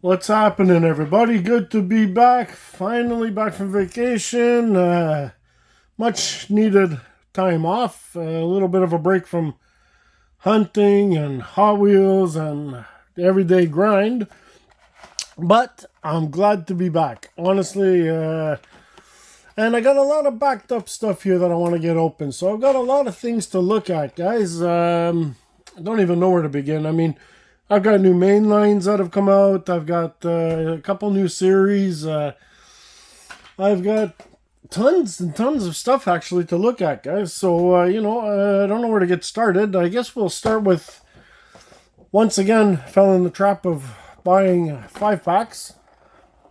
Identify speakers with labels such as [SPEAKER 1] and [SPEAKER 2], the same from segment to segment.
[SPEAKER 1] What's happening, everybody? Good to be back. Finally back from vacation. Much needed time off. A little bit of a break from hunting and Hot Wheels and the everyday grind. But I'm glad to be back. Honestly, and I got a lot of backed up stuff here that I want to get open. So I've got a lot of things to look at, guys. I don't even know where to begin. I mean, I've got new Mainlines that have come out. I've got a couple new series. I've got tons and tons of stuff actually to look at, guys. So, I don't know where to get started. I guess we'll start with, once again, fell in the trap of buying 5-packs.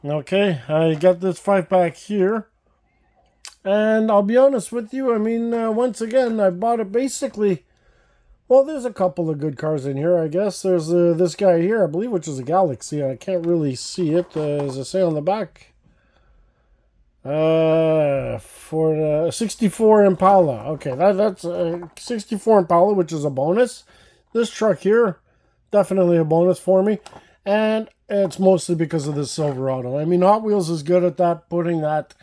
[SPEAKER 1] Okay, I got this 5-pack here. And I'll be honest with you, I mean, once again, I bought it basically. Well, there's a couple of good cars in here, I guess. There's this guy here, I believe, which is a Galaxy. I can't really see it. As I say on the back. For the 64 Impala. Okay, that's 64 Impala, which is a bonus. This truck here, definitely a bonus for me. And it's mostly because of this Silverado. I mean, Hot Wheels is good at that, putting that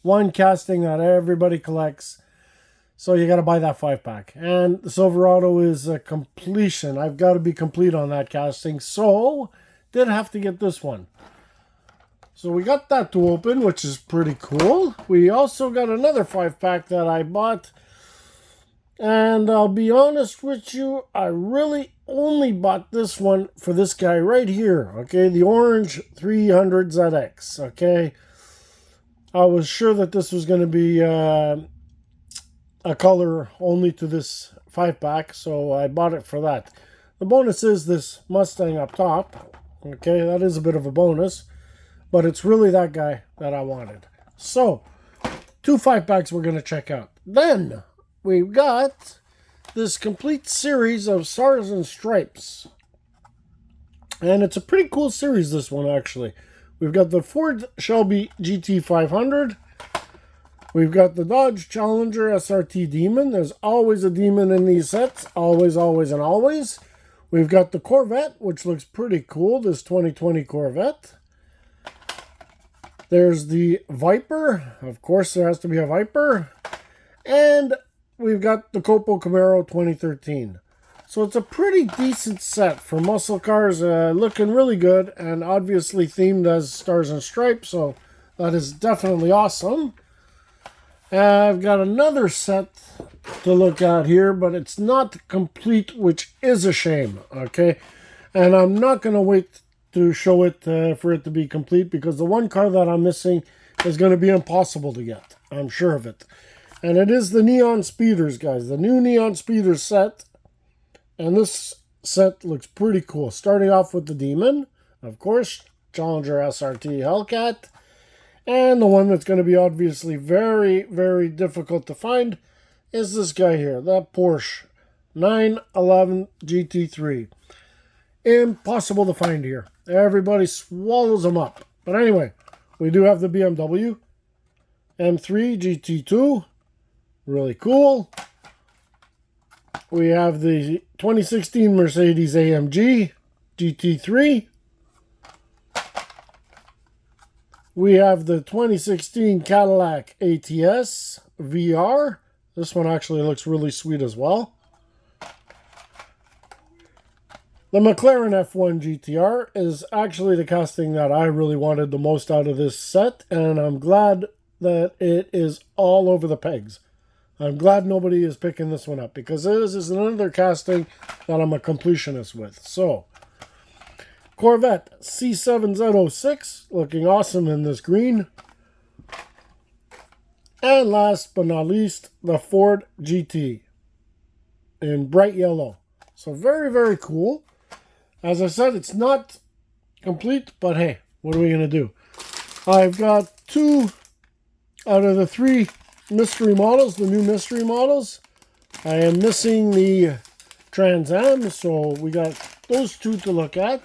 [SPEAKER 1] one casting that everybody collects. So you got to buy that 5-pack. And the Silverado is a completion. I've got to be complete on that casting. So, did have to get this one. So we got that to open, which is pretty cool. We also got another 5-pack that I bought. And I'll be honest with you, I really only bought this one for this guy right here. Okay, the orange 300ZX. Okay. I was sure that this was going to be a color only to this 5-pack, so I bought it for that. The bonus is this Mustang up top. Okay, that is a bit of a bonus, but it's really that guy that I wanted. So, 2 5-packs we're going to check out. Then, we've got this complete series of Stars and Stripes. And it's a pretty cool series, this one, actually. We've got the Ford Shelby GT500. We've got the Dodge Challenger SRT Demon. There's always a Demon in these sets. Always, always, and always. We've got the Corvette, which looks pretty cool. This 2020 Corvette. There's the Viper. Of course, there has to be a Viper. And we've got the Copo Camaro 2013. So it's a pretty decent set for muscle cars, looking really good, and obviously themed as Stars and Stripes, so that is definitely awesome. I've got another set to look at here, but it's not complete, which is a shame, okay? And I'm not going to wait to show it for it to be complete, because the one car that I'm missing is going to be impossible to get. I'm sure of it. And it is the Neon Speeders, guys. The new Neon Speeders set. And this set looks pretty cool. Starting off with the Demon, of course, Challenger SRT Hellcat. And the one that's going to be obviously very, very difficult to find is this guy here, that Porsche 911 GT3. Impossible to find here. Everybody swallows them up. But anyway, we do have the BMW M3 GT2. Really cool. We have the 2016 Mercedes AMG GT3. We have the 2016 Cadillac ATS VR. This one actually looks really sweet as well. The McLaren F1 GTR is actually the casting that I really wanted the most out of this set, and I'm glad that it is all over the pegs. I'm glad nobody is picking this one up, because this is another casting that I'm a completionist with. So, Corvette C7Z06, looking awesome in this green. And last but not least, the Ford GT in bright yellow. So very, very cool. As I said, it's not complete, but hey, what are we going to do? I've got 2 out of the 3 mystery models, the new mystery models. I am missing the Trans Am, so we got those 2 to look at.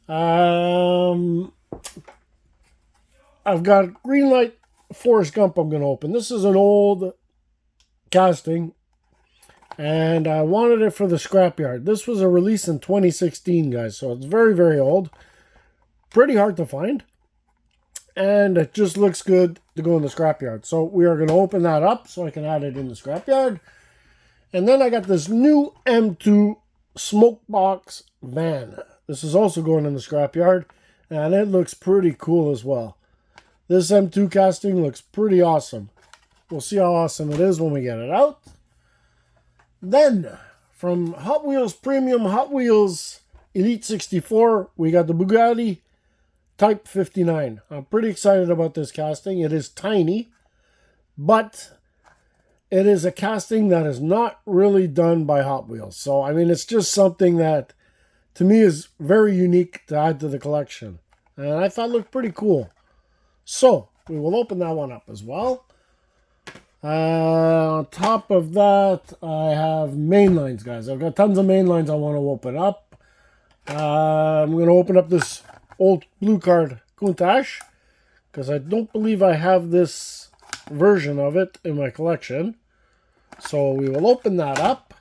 [SPEAKER 1] I've got Greenlight Forrest Gump I'm going to open. This is an old casting, and I wanted it for the scrapyard. This was a release in 2016, guys, so it's very, very old. pretty hard to find. And it just looks good to go in the scrapyard. So we are going to open that up so I can add it in the scrapyard. And then I got this new M2 smoke box van. This is also going in the scrapyard. And it looks pretty cool as well. This M2 casting looks pretty awesome. We'll see how awesome it is when we get it out. Then, from Hot Wheels Premium Hot Wheels Elite 64, we got the Bugatti Type 59. I'm pretty excited about this casting. It is tiny, but it is a casting that is not really done by Hot Wheels. So, I mean, it's just something that, to me, is very unique to add to the collection. And I thought it looked pretty cool. So, we will open that one up as well. On top of that, I have Mainlines, guys. I've got tons of Mainlines I want to open up. I'm going to open up this old blue card Countach, because I don't believe I have this version of it in my collection. So we will open that up.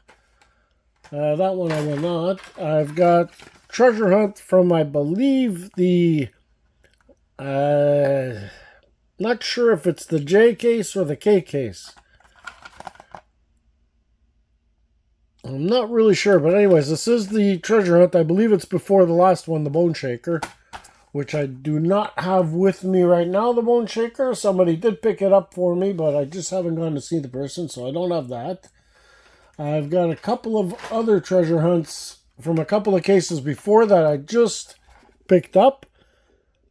[SPEAKER 1] That one I will not. I've got Treasure Hunt from, I believe, the... not sure if it's the J case or the K case. I'm not really sure, but anyways, this is the Treasure Hunt. I believe it's before the last one, the Bone Shaker, which I do not have with me right now, the Bone Shaker. Somebody did pick it up for me, but I just haven't gone to see the person, so I don't have that. I've got a couple of other Treasure Hunts from a couple of cases before that I just picked up.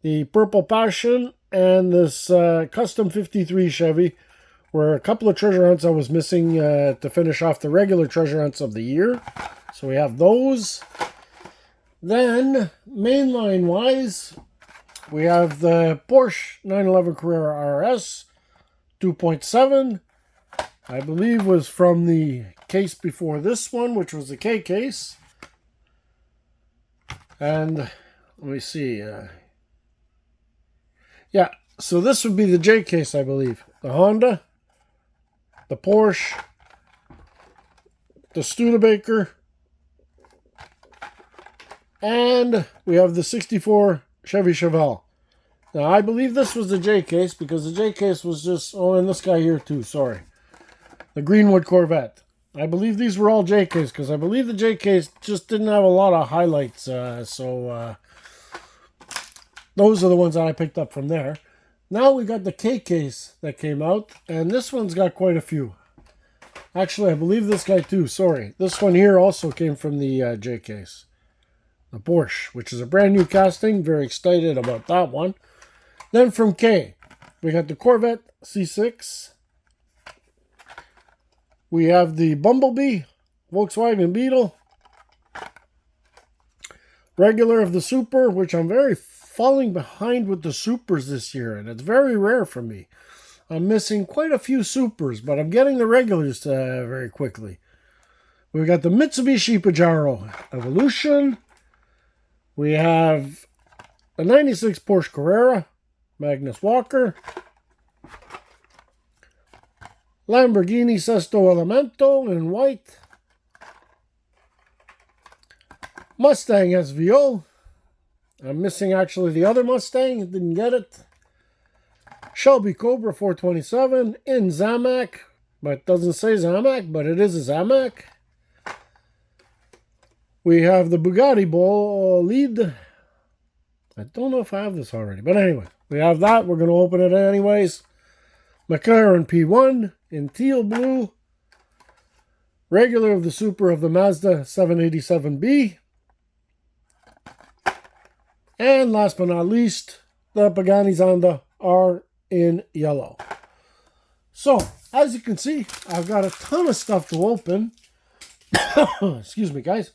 [SPEAKER 1] The Purple Passion and this Custom 53 Chevy were a couple of treasure hunts I was missing to finish off the regular treasure hunts of the year. So we have those. Then, mainline wise, we have the Porsche 911 Carrera RS 2.7. I believe was from the case before this one, which was the K case. And let me see. Yeah, so this would be the J case, I believe. The Honda, the Porsche, the Studebaker, and we have the 64 Chevy Chevelle. Now, I believe this was the J case because the J case was just... Oh, and this guy here too, sorry. The Greenwood Corvette. I believe these were all J case because I believe the J case just didn't have a lot of highlights. Those are the ones that I picked up from there. Now we got the K case that came out, and this one's got quite a few. Actually, I believe this guy too, sorry. This one here also came from the J case. The Porsche, which is a brand new casting. Very excited about that one. Then from K, we got the Corvette C6. We have the Bumblebee, Volkswagen Beetle. Regular of the Super, which I'm very falling behind with the Supers this year, and it's very rare for me. I'm missing quite a few Supers, but I'm getting the regulars very quickly. We've got the Mitsubishi Pajero Evolution. We have the 96 Porsche Carrera, Magnus Walker. Lamborghini Sesto Elemento in white. Mustang SVO. I'm missing actually the other Mustang. Didn't get it. Shelby Cobra 427 in Zamac. But it doesn't say Zamac, but it is a Zamac. We have the Bugatti Bolide. I don't know if I have this already. But anyway, we have that. We're going to open it anyways. McLaren P1 in teal blue. Regular of the Super of the Mazda 787B. And last but not least, the Pagani Zonda are in yellow. So, as you can see, I've got a ton of stuff to open. Excuse me, guys.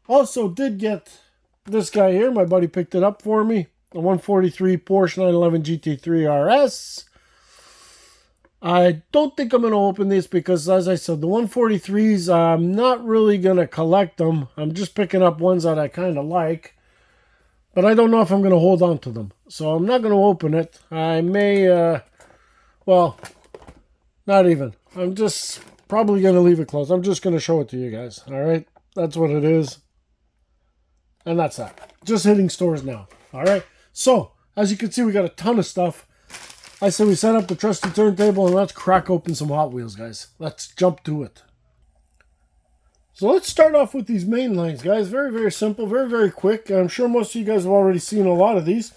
[SPEAKER 1] Also did get this guy here. My buddy picked it up for me. A 143 Porsche 911 GT3 RS. I don't think I'm going to open these because, as I said, the 143s, I'm not really going to collect them. I'm just picking up ones that I kind of like. But I don't know if I'm going to hold on to them. So I'm not going to open it. I may, well, not even. I'm just probably going to leave it closed. I'm just going to show it to you guys. All right? That's what it is. And that's that. Just hitting stores now. All right. So, as you can see, we got a ton of stuff. I say we set up the trusty turntable and let's crack open some Hot Wheels, guys. Let's jump to it. So let's start off with these main lines, guys. Very, very simple, very, very quick. I'm sure most of you guys have already seen a lot of these.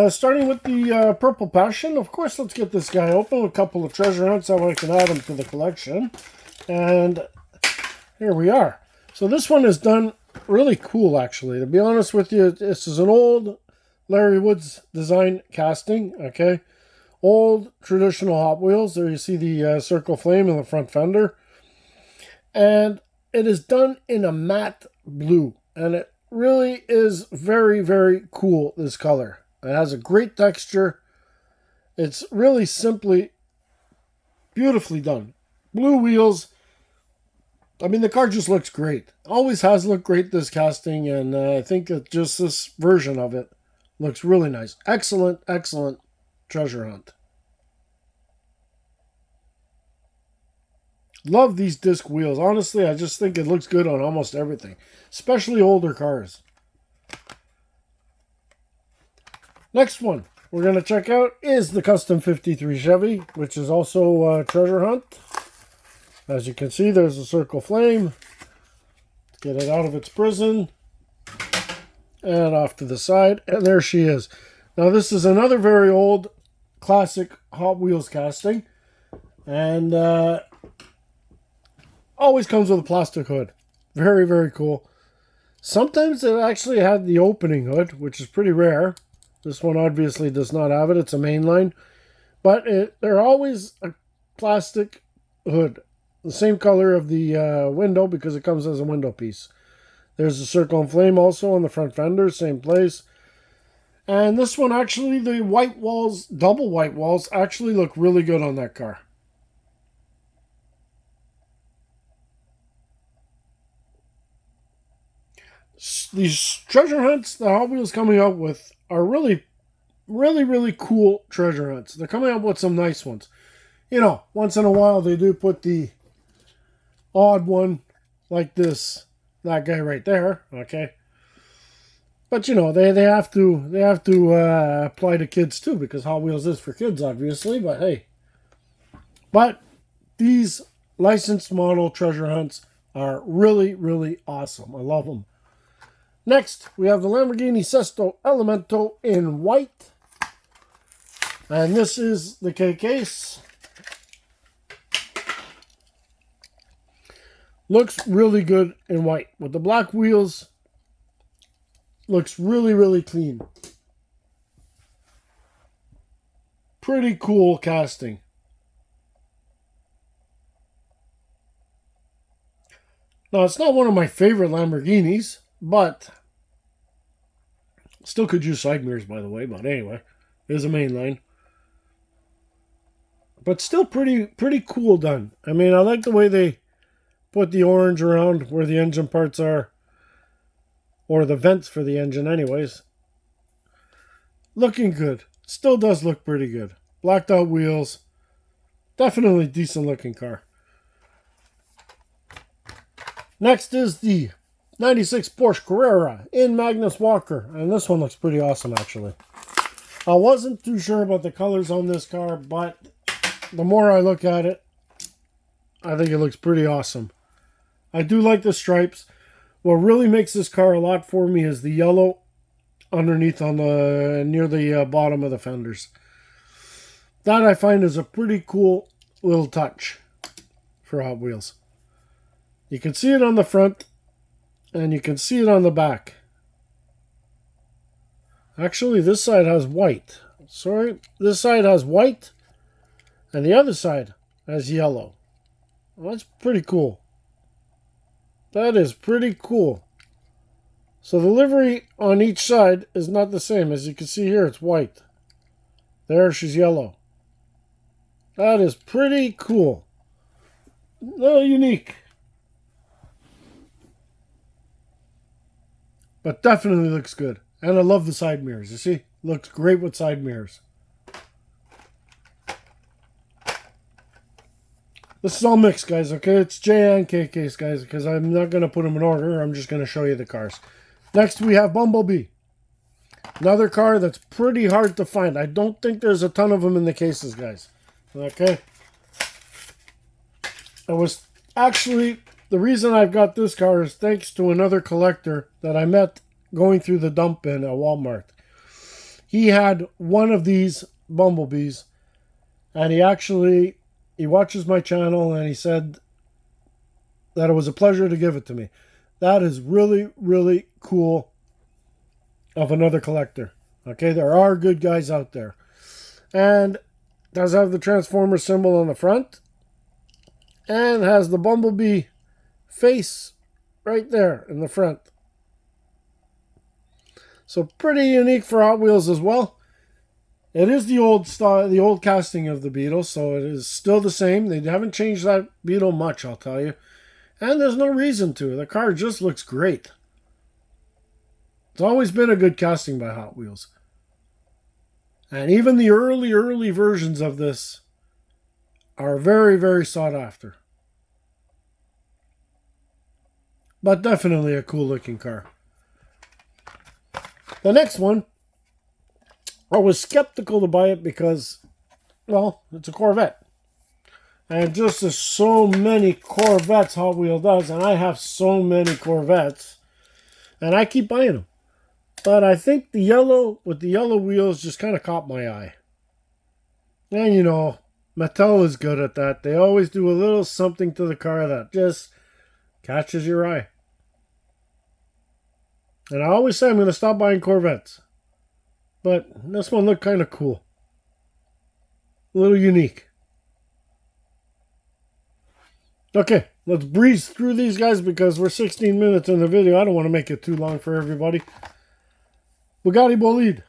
[SPEAKER 1] Starting with the Purple Passion. Of course, let's get this guy open. A couple of treasure hunts, that way I can add them to the collection. And here we are. So this one is done really cool, actually. To be honest with you, this is an old Larry Woods design casting, okay? Old traditional Hot Wheels. There you see the circle flame in the front fender. And it is done in a matte blue. And it really is very, very cool, this color. It has a great texture. It's really simply beautifully done. Blue wheels. I mean, the car just looks great. Always has looked great, this casting. And I think that just this version of it looks really nice. Excellent, excellent treasure hunt. Love these disc wheels. Honestly, I just think it looks good on almost everything, especially older cars. Next one we're going to check out is the Custom 53 Chevy, which is also a treasure hunt. As you can see, there's a circle flame. Let's get it out of its prison. And off to the side. And there she is. Now, this is another very old classic Hot Wheels casting. And always comes with a plastic hood. Very, very cool. Sometimes it actually had the opening hood, which is pretty rare. This one obviously does not have it. It's a mainline. But they're always a plastic hood. The same color of the window because it comes as a window piece. There's a circle and flame also on the front fender. Same place. And this one actually, the white walls, double white walls, actually look really good on that car. These treasure hunts that Hot Wheels coming out with are really, really, really cool treasure hunts. They're coming out with some nice ones. You know, once in a while they do put the odd one like this, that guy right there, okay? But you know, they have to apply to kids too, because Hot Wheels is for kids, obviously. But hey, but these licensed model treasure hunts are really, really awesome. I love them. Next, we have the Lamborghini Sesto Elemento in white. And this is the K case. Looks really good in white. With the black wheels, looks really, really clean. Pretty cool casting. Now, it's not one of my favorite Lamborghinis, but still could use side mirrors, by the way. But anyway, there's a mainline. But still pretty cool done. I mean, I like the way they put the orange around where the engine parts are. Or the vents for the engine anyways. Looking good. Still does look pretty good. Blacked out wheels. Definitely decent looking car. Next is the 96 Porsche Carrera in Magnus Walker. And this one looks pretty awesome, actually. I wasn't too sure about the colors on this car, but the more I look at it, I think it looks pretty awesome. I do like the stripes. What really makes this car a lot for me is the yellow underneath on the near the bottom of the fenders. That I find is a pretty cool little touch for Hot Wheels. You can see it on the front and you can see it on the back. Actually, this side has white. Sorry, this side has white and the other side has yellow. Well, that's pretty cool. That is pretty cool. So the livery on each side is not the same. As you can see here, it's white. There, she's yellow. That is pretty cool. A little unique. But definitely looks good. And I love the side mirrors. You see? Looks great with side mirrors. This is all mixed, guys, okay? It's J and K case, guys, because I'm not going to put them in order. I'm just going to show you the cars. Next, we have Bumblebee. Another car that's pretty hard to find. I don't think there's a ton of them in the cases, guys. Okay. It was actually, the reason I've got this car is thanks to another collector that I met going through the dump bin at Walmart. He had one of these Bumblebees, and he watches my channel, and he said that it was a pleasure to give it to me. That is really, really cool of another collector. Okay, there are good guys out there. And does have the Transformer symbol on the front, and has the Bumblebee face right there in the front. So pretty unique for Hot Wheels as well. It is the old style, the old casting of the Beetle, so it is still the same. They haven't changed that Beetle much, I'll tell you. And there's no reason to. The car just looks great. It's always been a good casting by Hot Wheels. And even the early versions of this are very, very sought after. But definitely a cool looking car. The next one, I was skeptical to buy it because, well, it's a Corvette. And just as so many Corvettes Hot Wheels does, and I have so many Corvettes, and I keep buying them. But I think the yellow, with the yellow wheels, just kind of caught my eye. And you know, Mattel is good at that. They always do a little something to the car that just catches your eye. And I always say I'm going to stop buying Corvettes. But this one looked kind of cool. A little unique. Okay, let's breeze through these guys because we're 16 minutes in the video. I don't want to make it too long for everybody. Bugatti Bolide.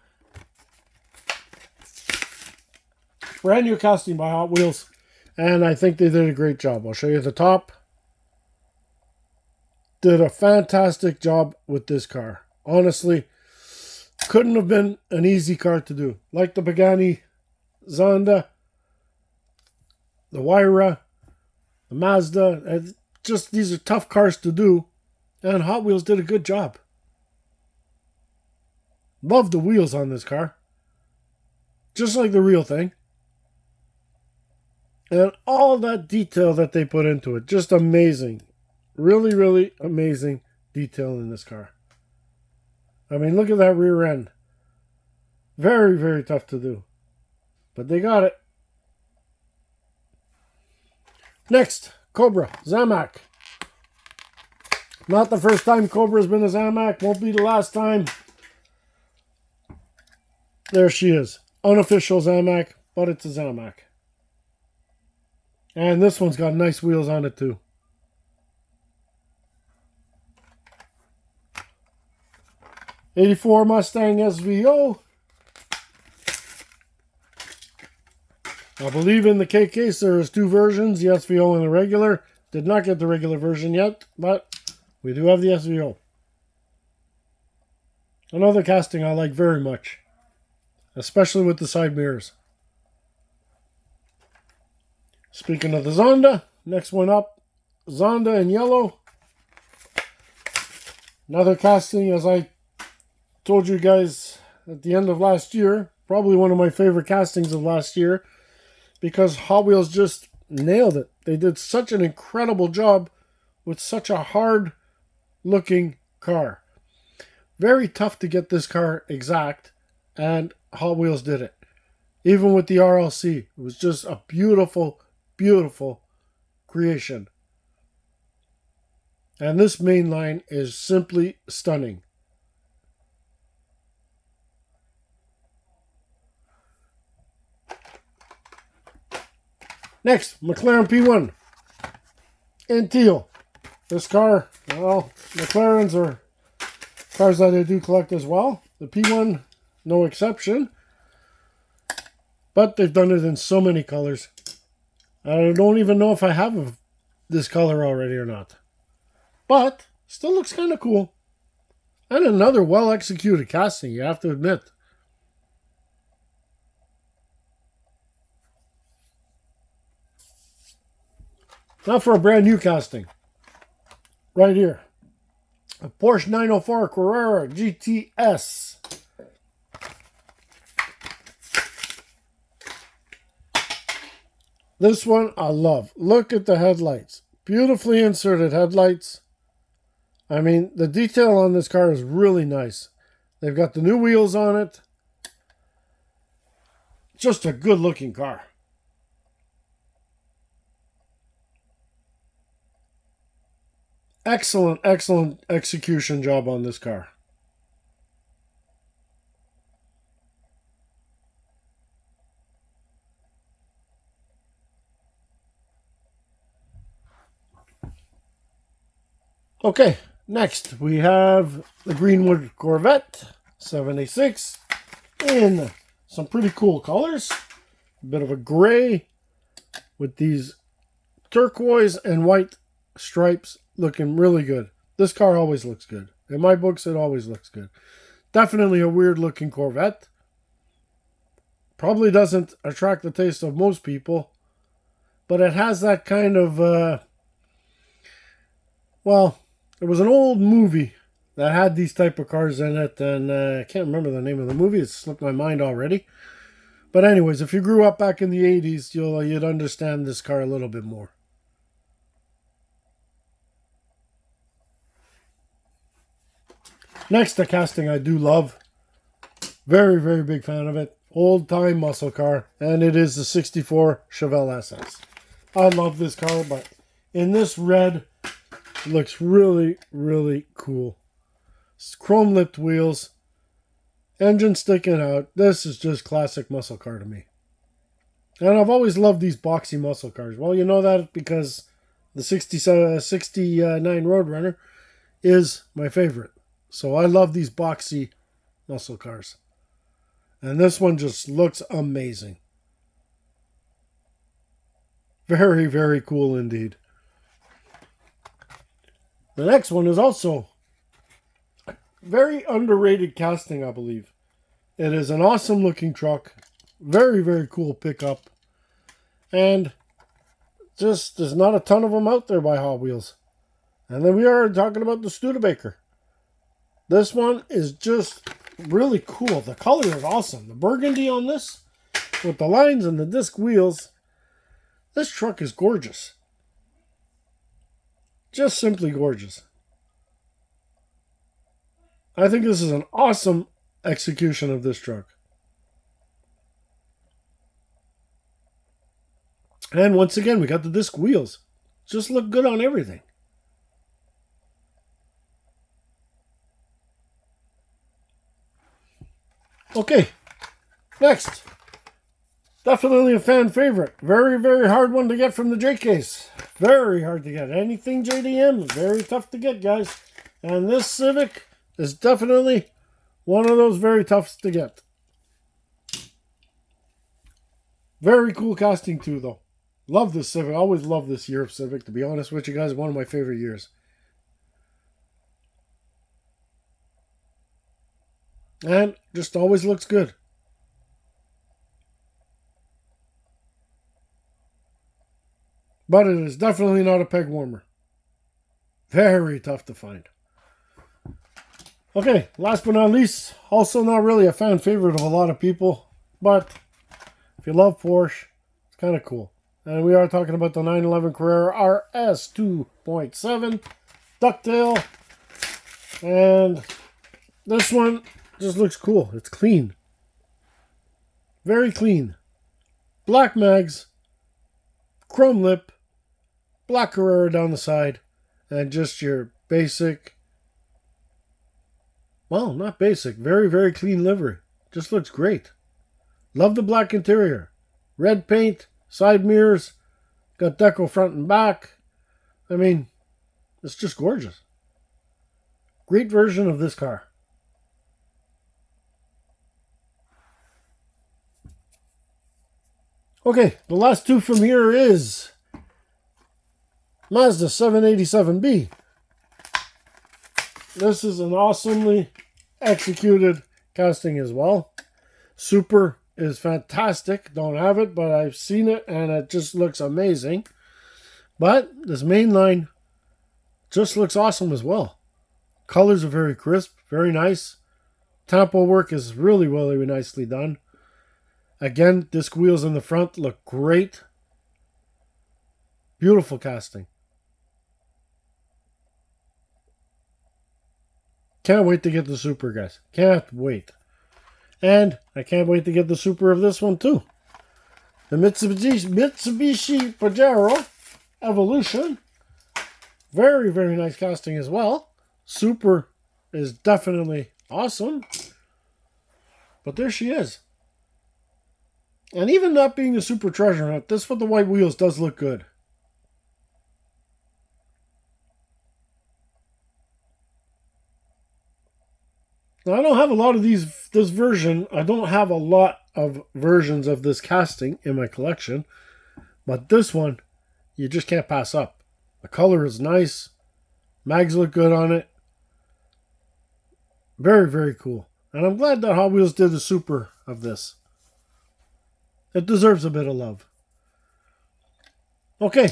[SPEAKER 1] Brand new casting by Hot Wheels. And I think they did a great job. I'll show you the top. Did a fantastic job with this car. Honestly, couldn't have been an easy car to do. Like the Pagani Zonda, the Huayra, the Mazda. Just these are tough cars to do. And Hot Wheels did a good job. Love the wheels on this car. Just like the real thing. And all that detail that they put into it. Just amazing. Really, really amazing detail in this car. I mean, look at that rear end. Very, very tough to do. But they got it. Next, Cobra, Zamac. Not the first time Cobra's been a Zamac. Won't be the last time. There she is. Unofficial Zamac, but it's a Zamac. And this one's got nice wheels on it too. '84 Mustang SVO. I believe in the K case there is two versions, the SVO and the regular. Did not get the regular version yet, but we do have the SVO. Another casting I like very much. Especially with the side mirrors. Speaking of the Zonda, next one up, Zonda in yellow. Another casting, as I told you guys at the end of last year, probably one of my favorite castings of last year, because Hot Wheels just nailed it. They did such an incredible job with such a hard looking car. Very tough to get this car exact, and Hot Wheels did it. Even with the RLC, it was just a beautiful, beautiful creation. And this mainline is simply stunning. Next, McLaren P1 in teal. This car, well, McLarens are cars that I do collect as well. The P1, no exception. But they've done it in so many colors. I don't even know if I have this color already or not. But, still looks kind of cool. And another well-executed casting, you have to admit. Now for a brand new casting. Right here. A Porsche 904 Carrera GTS. This one I love. Look at the headlights. Beautifully inserted headlights. I mean, the detail on this car is really nice. They've got the new wheels on it. Just a good looking car. Excellent, excellent execution job on this car. Okay, next we have the Greenwood Corvette 76 in some pretty cool colors. A bit of a gray with these turquoise and white stripes, looking really good. This car always looks good. In my books, it always looks good. Definitely a weird looking Corvette. Probably doesn't attract the taste of most people, but it has that kind of, well, there was an old movie that had these type of cars in it, and I can't remember the name of the movie. It's slipped my mind already. But anyways, if you grew up back in the 80s, you'd understand this car a little bit more. Next, a casting I do love. Very, very big fan of it. Old time muscle car, and it is the 64 Chevelle SS. I love this car, but in this red, it looks really, really cool. It's chrome lipped wheels, engine sticking out. This is just classic muscle car to me. And I've always loved these boxy muscle cars. Well, you know that because the 69 Roadrunner is my favorite. So I love these boxy muscle cars. And this one just looks amazing. Very, very cool indeed. The next one is also a very underrated casting, I believe. It is an awesome looking truck. Very, very cool pickup. And just there's not a ton of them out there by Hot Wheels. And then we are talking about the Studebaker. This one is just really cool. The color is awesome. The burgundy on this, with the lines and the disc wheels. This truck is gorgeous. Just simply gorgeous. I think this is an awesome execution of this truck. And once again, we got the disc wheels. Just look good on everything. Okay, next. Definitely a fan favorite. Very, very hard one to get from the J case. Very hard to get. Anything JDM, very tough to get, guys. And this Civic is definitely one of those very toughs to get. Very cool casting too, though. Love this Civic. I always love this year of Civic, to be honest with you guys. One of my favorite years. And just always looks good. But it is definitely not a peg warmer. Very tough to find. Okay, last but not least, also not really a fan favorite of a lot of people, but if you love Porsche, it's kind of cool. And we are talking about the 911 Carrera RS 2.7 ducktail. And this one just looks cool. It's clean. Very clean. Black mags, chrome lip, black Carrera down the side, and just your basic, well, not basic, very, very clean livery. Just looks great. Love the black interior. Red paint, side mirrors, got deco front and back. I mean, it's just gorgeous. Great version of this car. Okay, the last two from here is Mazda 787B. This is an awesomely executed casting as well. Super is fantastic. Don't have it, but I've seen it and it just looks amazing. But this Mainline just looks awesome as well. Colors are very crisp, very nice. Tampo work is really, really nicely done. Again, disc wheels in the front look great. Beautiful casting. Can't wait to get the Super, guys. Can't wait. And I can't wait to get the Super of this one, too. The Mitsubishi Pajero Evolution. Very, very nice casting as well. Super is definitely awesome. But there she is. And even not being a Super treasure hunt, this with the white wheels does look good. Now, I don't have a lot of this version. I don't have a lot of versions of this casting in my collection. But this one, you just can't pass up. The color is nice. Mags look good on it. Very, very cool. And I'm glad that Hot Wheels did the Super of this. It deserves a bit of love. Okay.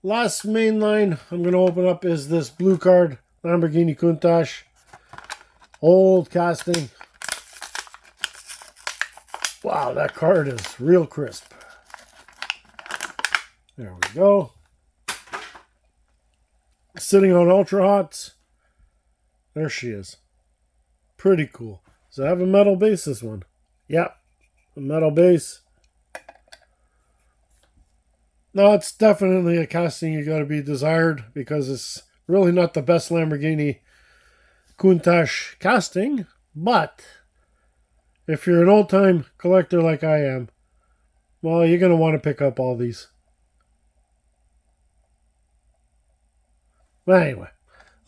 [SPEAKER 1] Last main line I'm going to open up is this blue card Lamborghini Countach. Old casting. Wow, that card is real crisp. There we go. Sitting on Ultra Hots. There she is. Pretty cool. Does it have a metal base, this one? Yep. A metal base. No, it's definitely a casting you got to be desired because it's really not the best Lamborghini Countach casting, but if you're an old-time collector like I am, well, you're going to want to pick up all these. But anyway,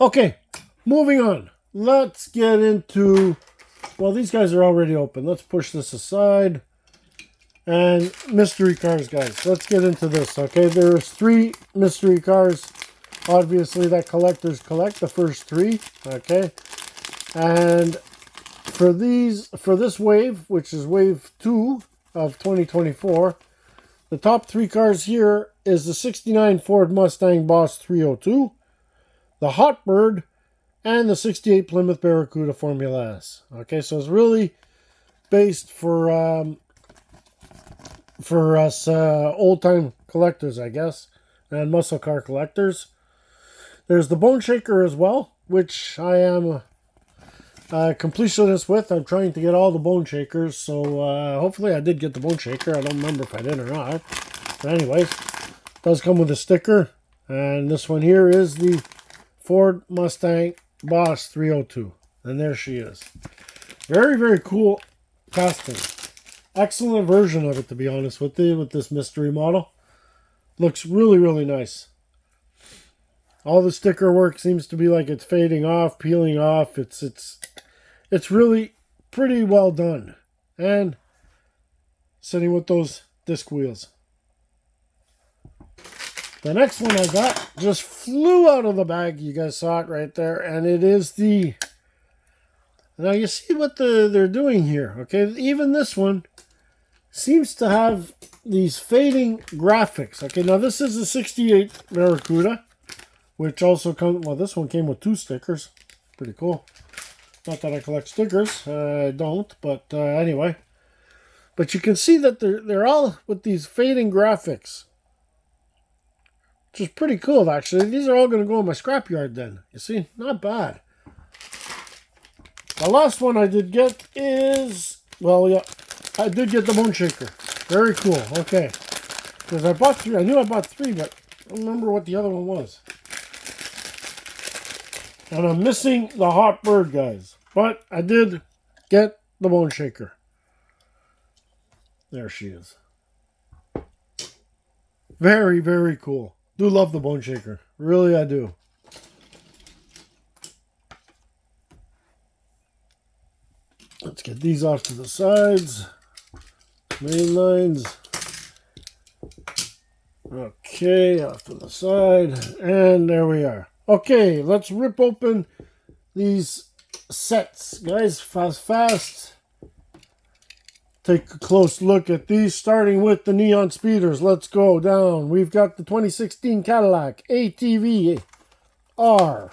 [SPEAKER 1] okay, moving on. Let's get into, well, these guys are already open. Let's push this aside. And mystery cars, guys. Let's get into this, okay? There's 3 mystery cars, obviously, that collectors collect, the first 3, okay? And for this wave, which is wave 2 of 2024, the top 3 cars here is the 69 Ford Mustang Boss 302, the Hotbird, and the 68 Plymouth Barracuda Formula S. Okay, so it's really based for us old-time collectors, I guess, and muscle car collectors. There's the Bone Shaker as well, which I am a completionist with. I'm trying to get all the Bone Shakers, so hopefully I did get the Bone Shaker. I don't remember if I did or not. But anyways, it does come with a sticker, and this one here is the Ford Mustang Boss 302, and there she is. Very, very cool casting. Excellent version of it, to be honest with you, with this mystery model. Looks really, really nice. All the sticker work seems to be like it's fading off, peeling off. It's really pretty well done. And sitting with those disc wheels. The next one I got just flew out of the bag. You guys saw it right there. And it is the... Now you see what they're doing here. Okay, even this one seems to have these fading graphics. Okay, now this is a 68 Barracuda, which also comes, well, this one came with 2 stickers. Pretty cool. Not that I collect stickers. I don't, but anyway. But you can see that they're all with these fading graphics. Which is pretty cool, actually. These are all going to go in my scrapyard then. You see? Not bad. The last one I did get is... Well, yeah. I did get the Bone Shaker. Very cool. Okay. Because I bought 3. I knew I bought 3, but I don't remember what the other one was. And I'm missing the Hot Bird, guys. But I did get the Bone Shaker. There she is. Very, very cool. Do love the Bone Shaker. Really, I do. Let's get these off to the sides. Main lines. Okay, off to the side. And there we are. Okay, let's rip open these sets, guys. Fast. Take a close look at these, starting with the Neon Speeders. Let's go down. We've got the 2016 Cadillac ATV R.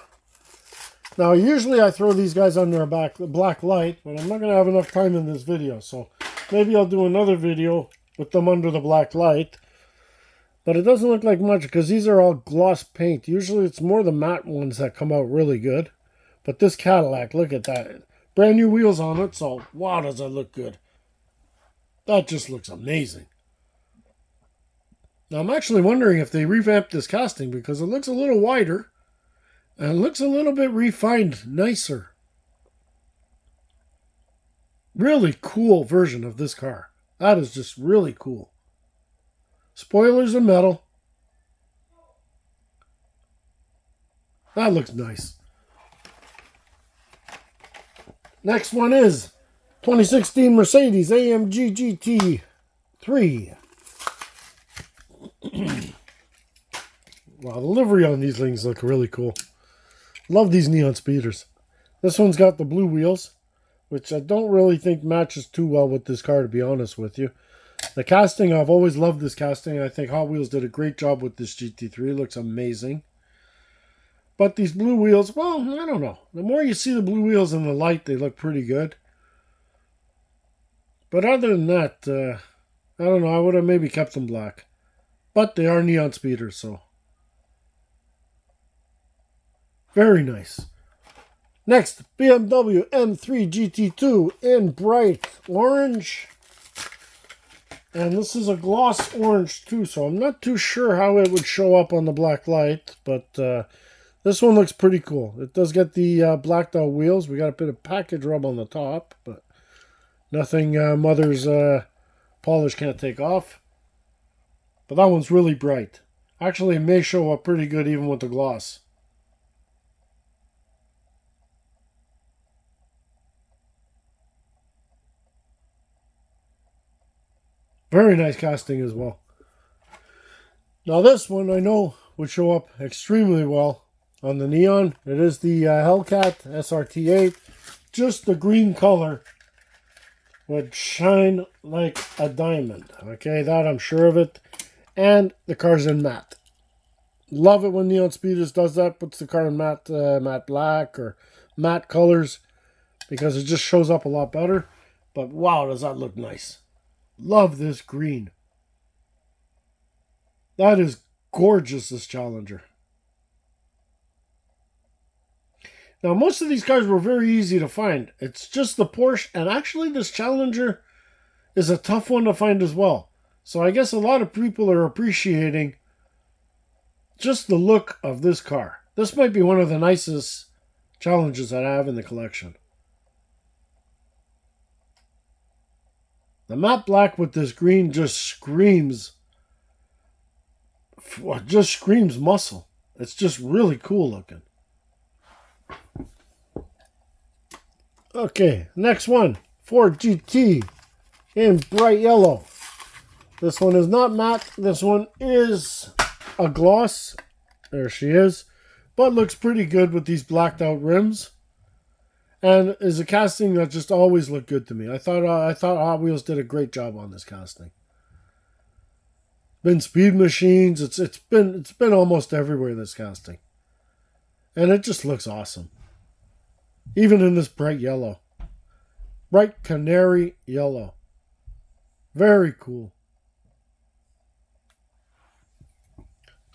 [SPEAKER 1] Now, usually I throw these guys under a black light, but I'm not going to have enough time in this video, so maybe I'll do another video with them under the black light. But it doesn't look like much because these are all gloss paint. Usually it's more the matte ones that come out really good. But this Cadillac, look at that. Brand new wheels on it, so wow, does that look good. That just looks amazing. Now I'm actually wondering if they revamped this casting because it looks a little wider and it looks a little bit refined, nicer. Really cool version of this car. That is just really cool. Spoilers in metal. That looks nice. Next one is 2016 Mercedes AMG GT3. Wow, the livery on these things look really cool. Love these neon speeders. This one's got the blue wheels, which I don't really think matches too well with this car, to be honest with you. The casting, I've always loved this casting. I think Hot Wheels did a great job with this GT3. It looks amazing. But these blue wheels, well, I don't know. The more you see the blue wheels in the light, they look pretty good. But other than that, I don't know. I would have maybe kept them black. But they are neon speeders, so. Very nice. Next, BMW M3 GT2 in bright orange. And this is a gloss orange too, so I'm not too sure how it would show up on the black light. But this one looks pretty cool. It does get the blacked out wheels. We got a bit of package rub on the top, but nothing mother's polish can't take off. But that one's really bright. Actually, it may show up pretty good even with the gloss. Very nice casting as well. Now this one I know would show up extremely well on the neon. It is the Hellcat SRT8. Just the green color would shine like a diamond. Okay, that I'm sure of it. And the car's in matte. Love it when Neon Speeders does that. Puts the car in matte, matte black or matte colors. Because it just shows up a lot better. But wow, does that look nice. Love this green. That is gorgeous, this Challenger. Now, most of these cars were very easy to find. It's just the Porsche, and actually this Challenger is a tough one to find as well. So I guess a lot of people are appreciating just the look of this car. This might be one of the nicest Challengers that I have in the collection. The matte black with this green just screams muscle. It's just really cool looking. Okay, next one. Ford GT in bright yellow. This one is not matte. This one is a gloss. There she is. But looks pretty good with these blacked out rims. And is a casting that just always looked good to me. I thought Hot Wheels did a great job on this casting. Been Speed Machines. It's been almost everywhere, this casting. And it just looks awesome. Even in this bright yellow. Bright canary yellow. Very cool.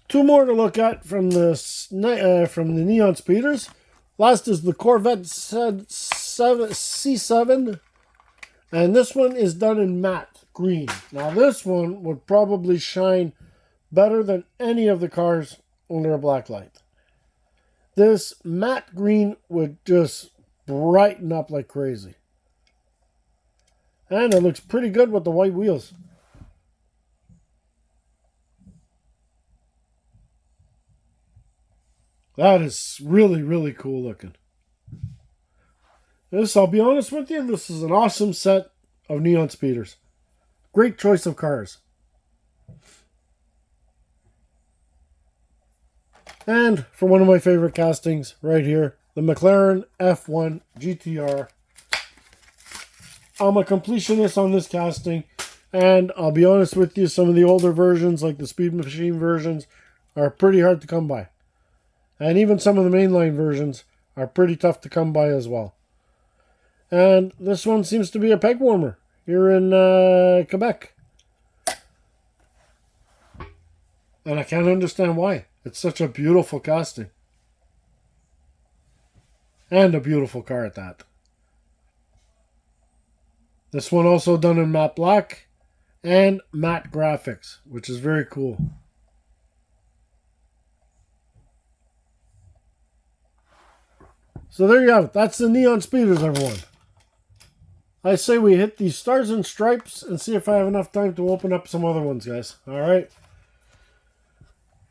[SPEAKER 1] Two more to look at from the Neon Speeders. Last is the Corvette C7. And this one is done in matte green. Now this one would probably shine better than any of the cars under a black light. This matte green would just brighten up like crazy. And it looks pretty good with the white wheels. That is really, really cool looking. I'll be honest with you, this is an awesome set of Neon Speeders. Great choice of cars. And for one of my favorite castings right here, the McLaren F1 GTR. I'm a completionist on this casting, and I'll be honest with you, some of the older versions, like the Speed Machine versions, are pretty hard to come by. And even some of the mainline versions are pretty tough to come by as well. And this one seems to be a peg warmer here in Quebec. And I can't understand why. It's such a beautiful casting. And a beautiful car at that. This one also done in matte black and matte graphics, which is very cool. So there you have it. That's the Neon Speeders, everyone. I say we hit these Stars and Stripes and see if I have enough time to open up some other ones, guys. All right.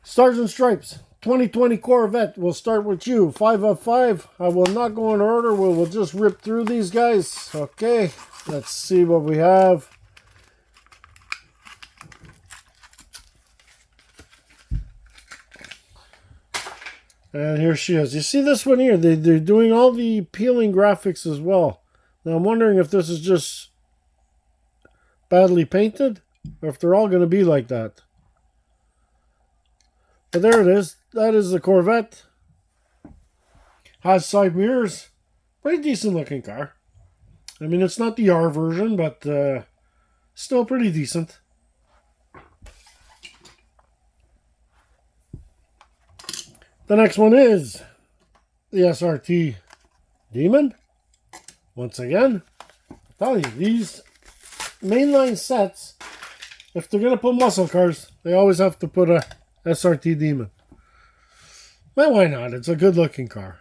[SPEAKER 1] Stars and Stripes, 2020 Corvette. We'll start with you. 5 of 5. I will not go in order. We'll just rip through these guys. Okay. Let's see what we have. And here she is. You see this one here? They're doing all the peeling graphics as well. Now I'm wondering if this is just badly painted or if they're all going to be like that. But there it is. That is the Corvette. Has side mirrors. Pretty decent looking car. I mean, it's not the R version, but still pretty decent. The next one is the SRT Demon. Once again, I'm telling you, these mainline sets, if they're going to put muscle cars, they always have to put a SRT Demon. Well, why not? It's a good looking car.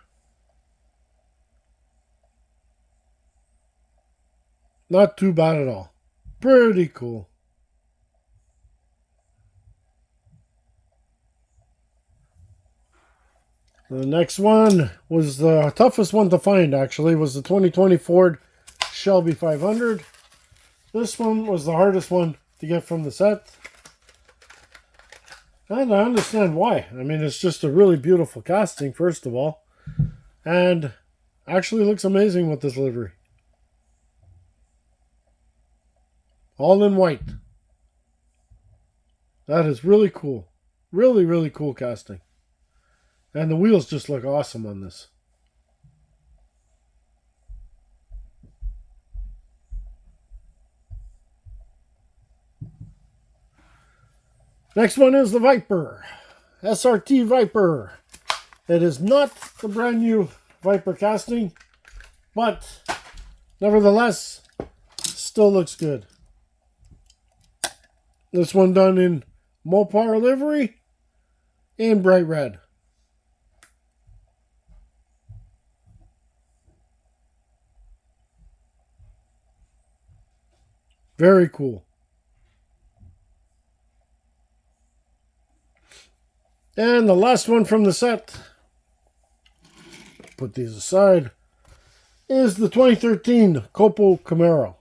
[SPEAKER 1] Not too bad at all. Pretty cool. The next one was the toughest one to find, actually, was the 2020 Ford Shelby 500. This one was the hardest one to get from the set. And I understand why. I mean, it's just a really beautiful casting, first of all. And actually looks amazing with this livery. All in white. That is really cool. Really, really cool casting. And the wheels just look awesome on this. Next one is the Viper. SRT Viper. It is not the brand new Viper casting, but nevertheless, still looks good. This one done in Mopar livery in bright red. Very cool. And the last one from the set, put these aside, is the 2013 Copo Camaro.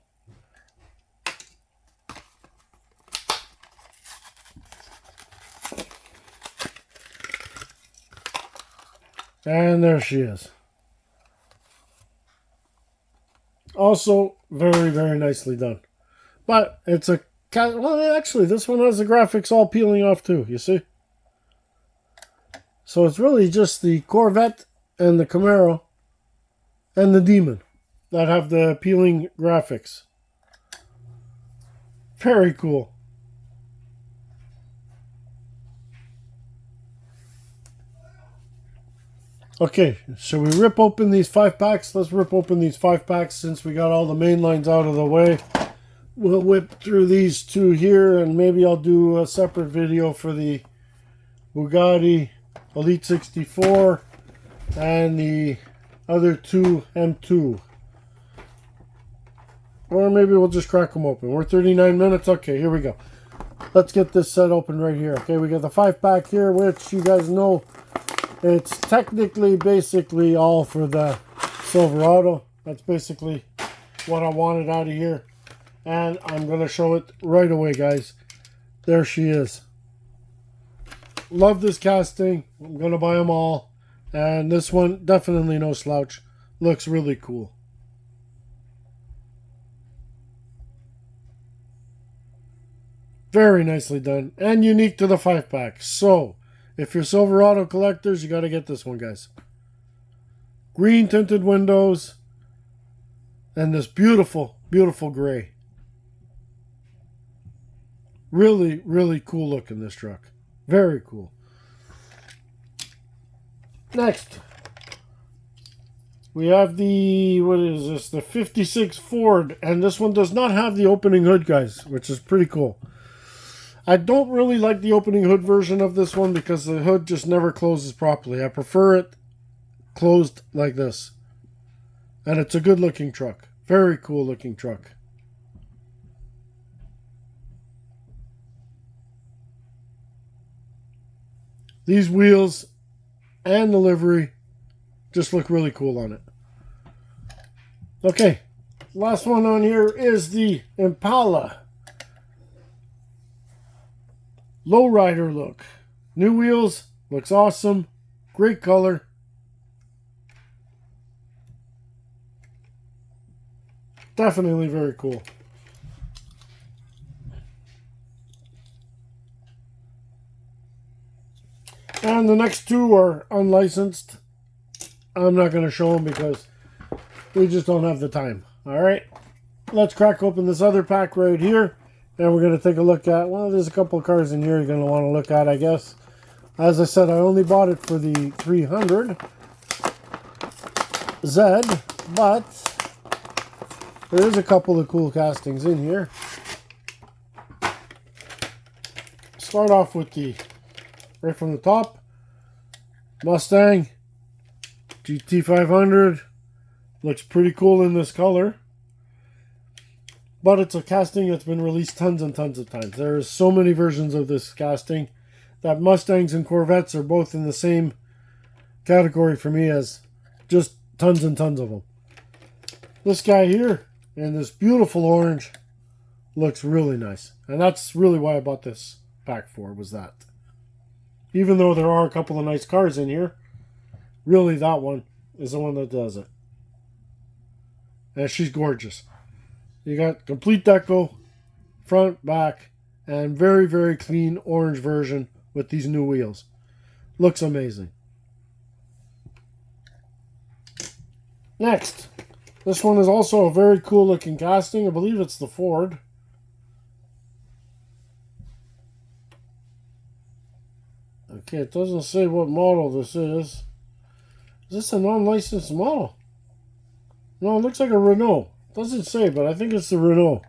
[SPEAKER 1] And there she is. Also, very, very nicely done. But it's a... Well, actually, this one has the graphics all peeling off too, you see? So it's really just the Corvette and the Camaro and the Demon that have the peeling graphics. Very cool. Okay, should we rip open these 5-packs? Let's rip open these 5-packs since we got all the main lines out of the way. We'll whip through these two here, and maybe I'll do a separate video for the Bugatti Elite 64 and the other two M2. Or maybe we'll just crack them open. We're 39 minutes. Okay, here we go. Let's get this set open right here. Okay, we got the 5-pack here, which you guys know it's technically basically all for the Silverado. That's basically what I wanted out of here. And I'm going to show it right away, guys. There she is. Love this casting. I'm going to buy them all. And this one, definitely no slouch. Looks really cool. Very nicely done. And unique to the 5-pack. So, if you're Silverado collectors, you got to get this one, guys. Green tinted windows. And this beautiful, beautiful gray. Really, really cool look in this truck. Very cool. Next, we have the, what is this? The 56 Ford. And this one does not have the opening hood, guys, which is pretty cool. I don't really like the opening hood version of this one because the hood just never closes properly. I prefer it closed like this. And it's a good looking truck. Very cool looking truck. These wheels and the livery just look really cool on it. Okay, last one on here is the Impala. Lowrider look. New wheels, looks awesome. Great color. Definitely very cool. And the next two are unlicensed. I'm not going to show them because we just don't have the time. Alright, let's crack open this other pack right here. And we're going to take a look at, well, there's a couple of cars in here you're going to want to look at, I guess. As I said, I only bought it for the 300 Z, but there is a couple of cool castings in here. Start off with the, right from the top, Mustang GT500. Looks pretty cool in this color. But it's a casting that's been released tons and tons of times. There's so many versions of this casting that Mustangs and Corvettes are both in the same category for me as just tons and tons of them. This guy here in this beautiful orange looks really nice. And that's really why I bought this pack for, was that. Even though there are a couple of nice cars in here, really that one is the one that does it. And she's gorgeous. You got complete deco, front, back, and very, very clean orange version with these new wheels. Looks amazing. Next, this one is also a very cool looking casting. I believe it's the Ford. Okay, it doesn't say what model this is. Is this a non-licensed model? No, it looks like a Renault. Doesn't say, but I think it's the Renault.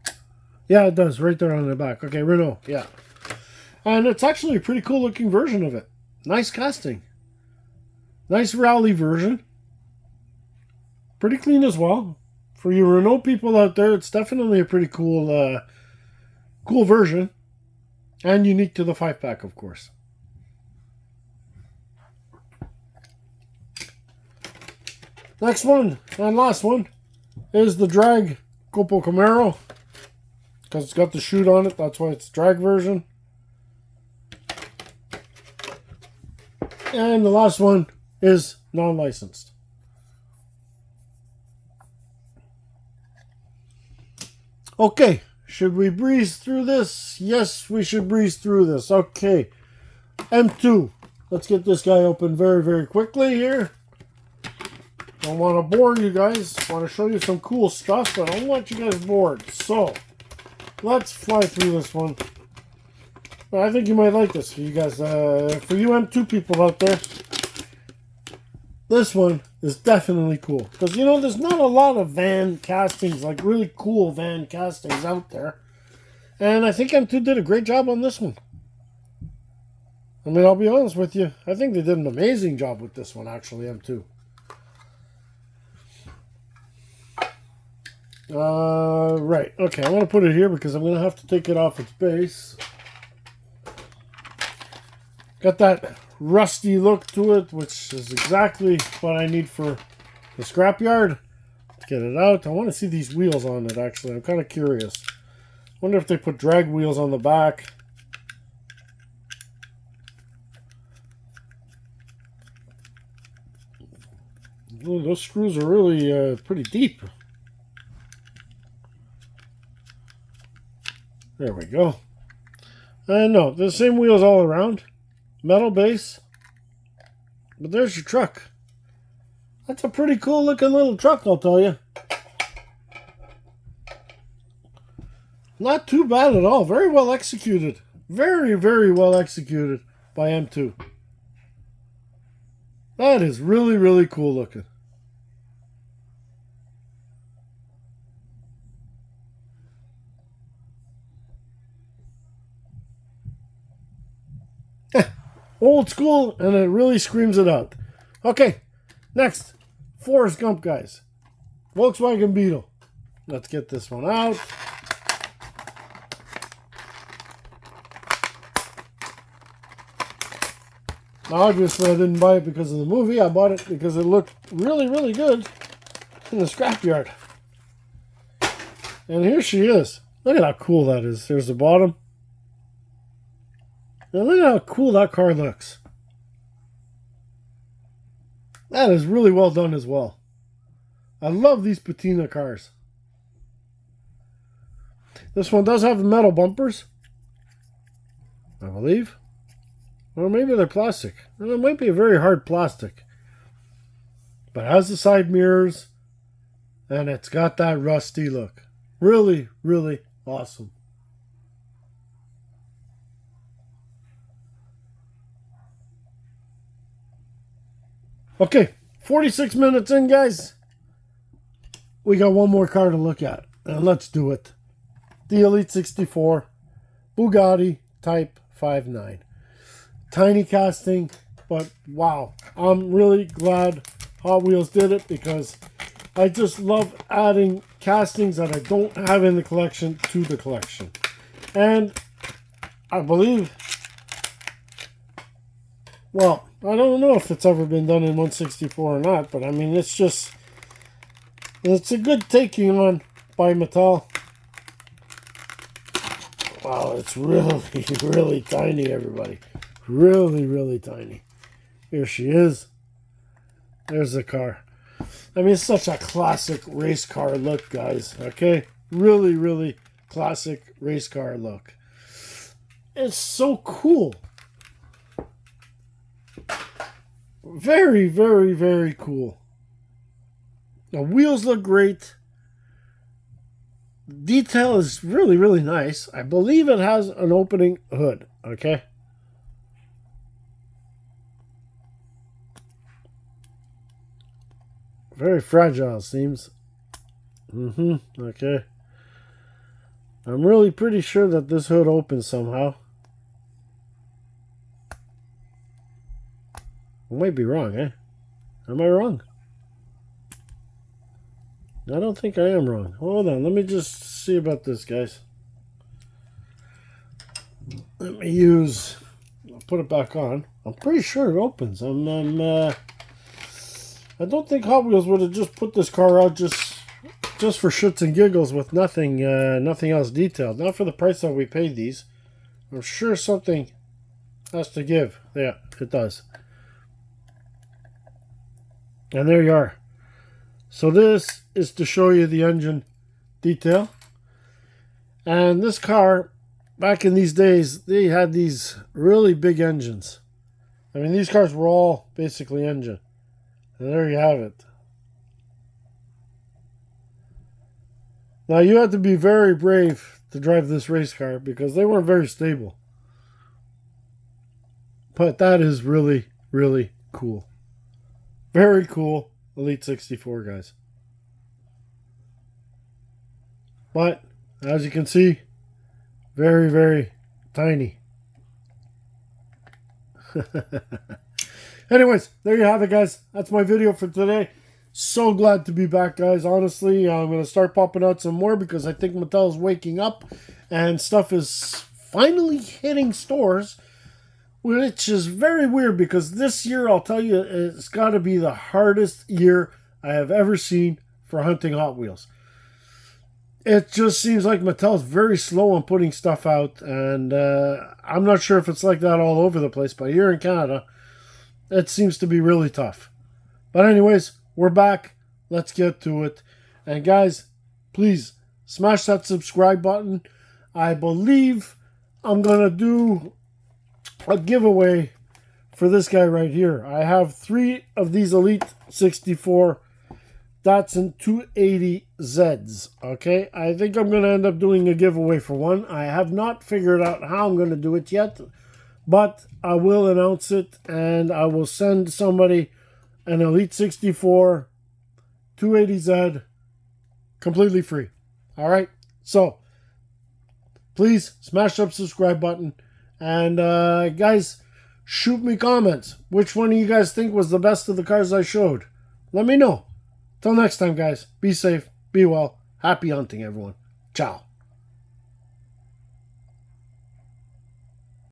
[SPEAKER 1] Yeah, it does, right there on the back. Okay, Renault, yeah. And it's actually a pretty cool looking version of it. Nice casting. Nice rally version. Pretty clean as well. For you Renault people out there, it's definitely a pretty cool cool version. And unique to the 5-pack, of course. Next one, and last one, is the drag Copo Camaro, because it's got the chute on it. That's why it's drag version. And the last one is non-licensed. Okay, should we breeze through this? Yes, we should breeze through this. Okay, M2. Let's get this guy open very, very quickly here. Don't want to bore you guys. Want to show you some cool stuff, but I don't want you guys bored. So, let's fly through this one. I think you might like this for you guys. For you M2 people out there, this one is definitely cool. Because, you know, there's not a lot of van castings, like really cool van castings out there. And I think M2 did a great job on this one. I mean, I'll be honest with you. I think they did an amazing job with this one, actually, M2. Right. Okay, I'm going to put it here because I'm going to have to take it off its base. Got that rusty look to it, which is exactly what I need for the scrapyard. Let's get it out. I want to see these wheels on it, actually. I'm kind of curious. Wonder if they put drag wheels on the back. Ooh, those screws are really pretty deep. There we go. No, the same wheels all around. Metal base. But there's your truck. That's a pretty cool looking little truck, I'll tell you. Not too bad at all. Very well executed. Very, very well executed. by M2. That is really, really cool looking. Old school, and it really screams it out. Okay, next. Forrest Gump, guys. Volkswagen Beetle. Let's get this one out. Now, obviously, I didn't buy it because of the movie. I bought it because it looked really, really good in the scrapyard. And here she is. Look at how cool that is. There's the bottom. And look at how cool that car looks. That is really well done as well. I love these patina cars. This one does have metal bumpers, I believe. Or maybe they're plastic. And it might be a very hard plastic. But it has the side mirrors. And it's got that rusty look. Really, really awesome. Okay, 46 minutes in, guys. We got one more car to look at. And let's do it. The Elite 64 Bugatti Type 59. Tiny casting, but wow. I'm really glad Hot Wheels did it because I just love adding castings that I don't have in the collection to the collection. And I believe, well, I don't know if it's ever been done in 164 or not, but I mean, it's a good taking on by Mattel. Wow, it's really, really tiny, everybody. Really, really tiny. Here she is. There's the car. I mean, it's such a classic race car look, guys. Okay? Really, really classic race car look. It's so cool. Very, very, very cool. The wheels look great. Detail is really, really nice. I believe it has an opening hood. Okay? Very fragile, seems. Okay. I'm really pretty sure that this hood opens somehow. I might be wrong, eh? Am I wrong? I don't think I am wrong. Hold on, let me just see about this, guys. Let me use... I'll put it back on. I'm pretty sure it opens. I don't think Hot Wheels would have just put this car out just for shits and giggles with nothing else detailed. Not for the price that we paid these. I'm sure something has to give. Yeah, it does. And there you are. So this is to show you the engine detail. And this car, back in these days, they had these really big engines. I mean, these cars were all basically engine. And there you have it. Now, you have to be very brave to drive this race car because they weren't very stable. But that is really, really cool. Very cool Elite 64, guys. But, as you can see, very, very tiny. Anyways, there you have it, guys. That's my video for today. So glad to be back, guys. Honestly, I'm going to start popping out some more because I think Mattel is waking up and stuff is finally hitting stores, which is very weird because this year, I'll tell you, it's got to be the hardest year I have ever seen for hunting Hot Wheels. It just seems like Mattel's very slow on putting stuff out, and I'm not sure if it's like that all over the place, but here in Canada, it seems to be really tough. But anyways, we're back. Let's get to it. And guys, please smash that subscribe button. I believe I'm going to do a giveaway for this guy right here. I have 3 of these Elite 64 Datsun 280Zs. Okay, I think I'm going to end up doing a giveaway for one. I have not figured out how I'm going to do it yet, But I will announce it, and I will send somebody an Elite 64 280Z completely free. All right? So, please smash that subscribe button. And, guys, shoot me comments. Which one of you guys think was the best of the cars I showed? Let me know. Till next time, guys. Be safe. Be well. Happy hunting, everyone. Ciao.